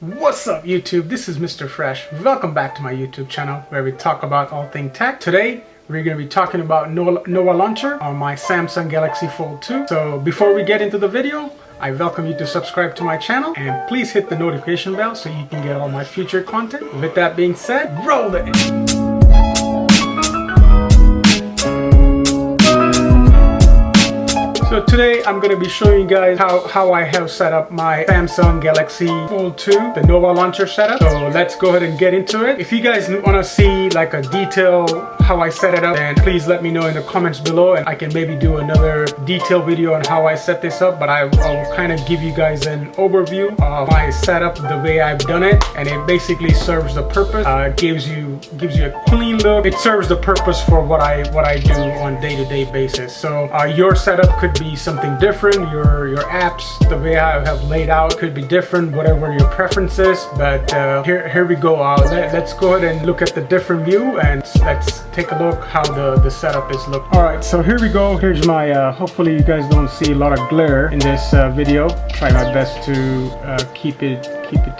What's up YouTube, this is Mr. Fresh. Welcome back to my YouTube channel where we talk about all things tech. Today we're going to be talking about Nova Launcher on my Samsung Galaxy Fold 2. So before we get into the video, I welcome you to subscribe to my channel and please hit the notification bell so you can get all my future content. With that being said, roll it! So today I'm going to be showing you guys how I have set up my Samsung Galaxy Fold 2, the Nova Launcher setup. So let's go ahead and get into it. If you guys want to see like a detail how I set it up, then please let me know in the comments below and I can maybe do another detailed video on how I set this up. But I'll kind of give you guys an overview of my setup, the way I've done it, and it basically serves the purpose. It gives you a clean look. It serves the purpose for what I do on day-to-day basis. So your setup could be something different. Your apps, the way I have laid out, could be different, whatever your preference is. But here we go. Let's go ahead and look at the different view and let's take a look how the setup is looking. All right, so here we go. Here's my hopefully you guys don't see a lot of glare in this video. Try my best to keep it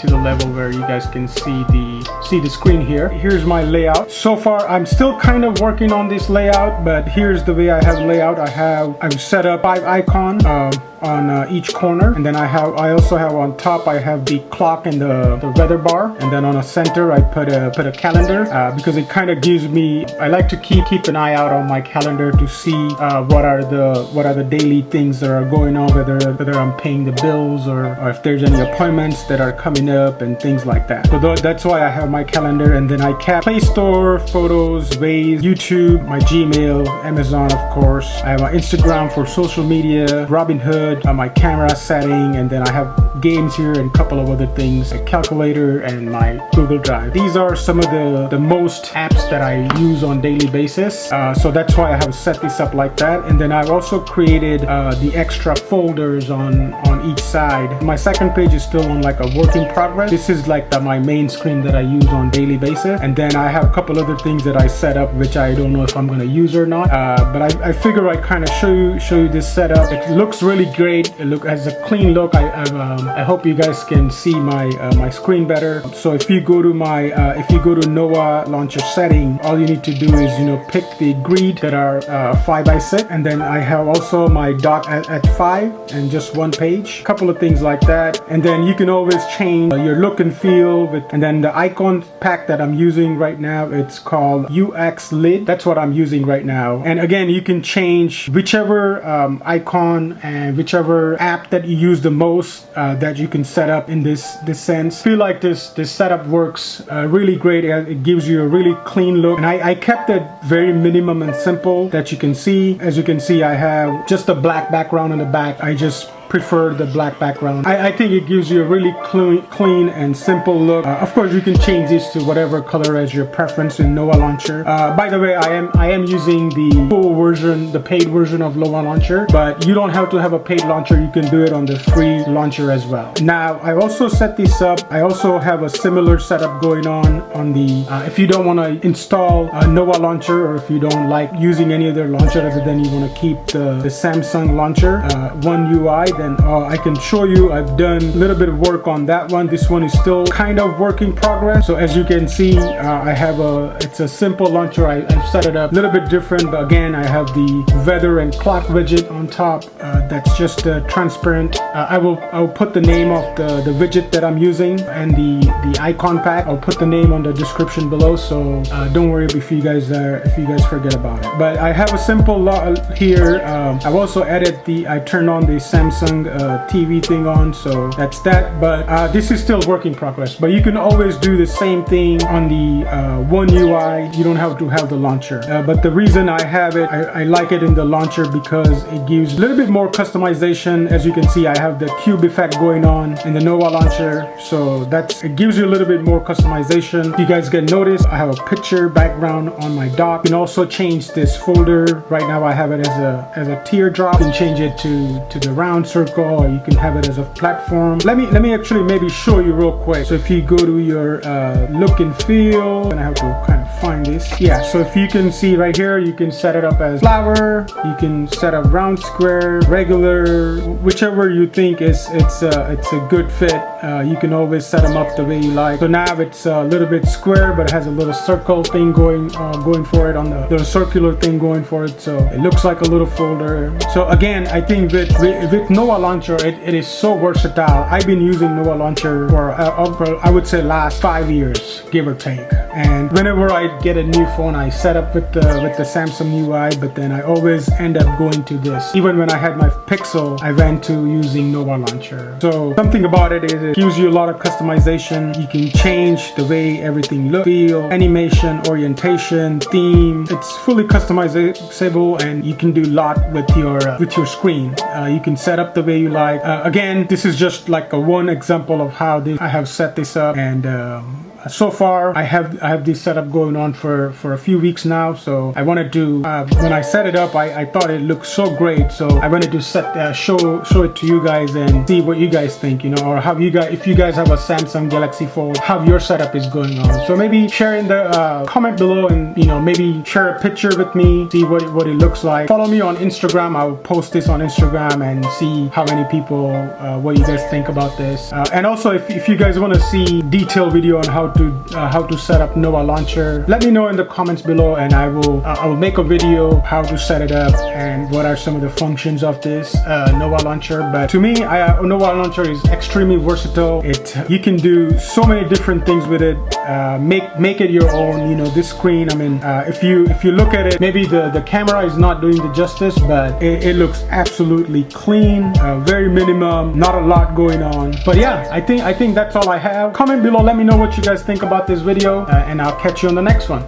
to the level where you guys can see the screen here. Here's my layout. So far I'm still kind of working on this layout, but here's the way I have layout. I've set up 5 icons on each corner, and then I also have on top I have the clock and the weather bar, and then on the center I put a calendar because it kind of gives me, I like to keep an eye out on my calendar to see what are the daily things that are going on, whether I'm paying the bills or if there's any appointments that are coming up and things like that. So that's why I have my calendar, and then I kept Play Store, Photos, Waze, YouTube, my Gmail, Amazon of course. I have my Instagram for social media, Robinhood, my camera setting, and then I have games here and a couple of other things, a calculator and my Google Drive. These are some of the most apps that I use on daily basis. So that's why I have set this up like that. And then I've also created the extra folders on each side. My second page is still on like a work in progress. This is like my main screen that I use on daily basis. And then I have a couple other things that I set up which I don't know if I'm going to use or not. But I figure I kind of show you this setup. It looks really great. It has a clean look. I hope you guys can see my screen better. So if you go to Nova Launcher setting, all you need to do is pick the grid that are 5x6, and then I have also my dock at 5 and just one page. A couple of things like that, and then you can always change your look and feel and then the icon pack that I'm using right now, it's called UX Lid. That's what I'm using right now. And again, you can change whichever icon and whichever app that you use the most that you can set up in this sense. I feel like this setup works really great. It gives you a really clean look, and I kept it very minimum and simple that you can see. As you can see, I have just a black background in the back. I just prefer the black background. I think it gives you a really clean and simple look. Of course, you can change this to whatever color as your preference in Nova Launcher. By the way, I am using the full version, the paid version of Nova Launcher, but you don't have to have a paid launcher. You can do it on the free launcher as well. Now, I also set this up. I also have a similar setup going on the, if you don't want to install a Nova Launcher, or if you don't like using any other launcher other than you want to keep the Samsung launcher, One UI, then I can show you. I've done a little bit of work on that one. This one is still kind of work in progress. So as you can see, I have it's a simple launcher. I've set it up a little bit different, but again, I have the weather and clock widget on top. That's just transparent. I'll put the name of the widget that I'm using and the icon pack. I'll put the name on the description below, so don't worry if you guys forget about it. But I have a simple here. I've also added I turned on the Samsung TV thing on, so that's that. But this is still work in progress. But you can always do the same thing on the One UI. You don't have to have the launcher. But the reason I have it, I like it in the launcher because it gives a little bit more customization. As you can see, I have the cube effect going on in the Nova Launcher, so it gives you a little bit more customization. You guys can notice I have a picture background on my dock. You can also change this folder. Right now I have it as a teardrop. You can change it to the round circle circle, or you can have it as a platform. Let me actually maybe show you real quick. So if you go to your look and feel, and I have to kind of find this. Yeah, so if you can see right here, you can set it up as flower. You can set up round, square, regular, whichever you think it's a good fit. You can always set them up the way you like. So now it's a little bit square, but it has a little circle thing going for it, on the little circular thing going for it. So it looks like a little folder. So again, I think with Nova Launcher, it is so versatile. I've been using Nova Launcher for I would say last 5 years, give or take. And whenever I get a new phone, I set up with the Samsung UI, but then I always end up going to this. Even when I had my Pixel, I went to using Nova Launcher. So something about it is it gives you a lot of customization. You can change the way everything looks, feel, animation, orientation, theme. It's fully customizable, and you can do a lot with your screen. You can set up the way you like. Again, this is just like one example of how I have set this up, and so far I have this setup going on for a few weeks now. So I wanted to when I set it up, I thought it looked so great, so I wanted to show it to you guys and see what you guys think, you know, or how you guys, if you guys have a Samsung Galaxy Fold, how your setup is going on. So maybe share in the comment below, and you know, maybe share a picture with me, see what it looks like. Follow me on Instagram. I'll post this on Instagram and see how many people what you guys think about this. And also, if you guys want to see detailed video on how to set up Nova Launcher, let me know in the comments below, and I will make a video how to set it up and what are some of the functions of this Nova Launcher. But to me, Nova Launcher is extremely versatile. You can do so many different things with it. Make it your own. You know, this screen, I mean, if you look at it, maybe the camera is not doing the justice, but it looks absolutely clean, very minimum, not a lot going on. But yeah, I think that's all I have. Comment below, let me know what you guys think about this video, and I'll catch you on the next one.